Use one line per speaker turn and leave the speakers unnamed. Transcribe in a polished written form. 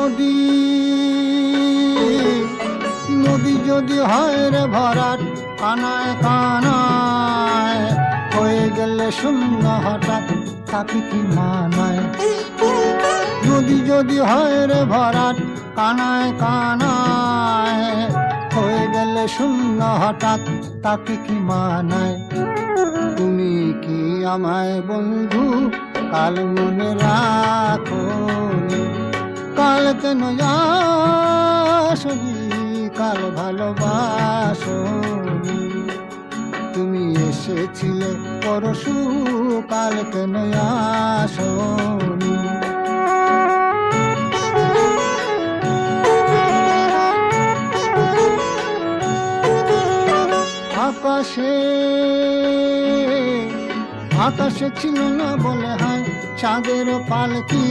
নদী নদী যদি হয় রে ভরাট, কানায় কানায় হয়ে গেলে শূন্য হঠাৎ, তাকে কি মানায়? নদী যদি হয় রে ভরাট, কানায় কানায় হয়ে গেলে শূন্য হঠাৎ, তাকে কি মানায়? তুমি কি আমায় বন্ধু কাল মনে রাখো? কাল কেন আসনি, কাল ভালোবাসনি? তুমি এসেছিলে পরশু, কাল কেন আসনি? আকাশে আকাশে ছিল না বলে হয় চাঁদের পালকি।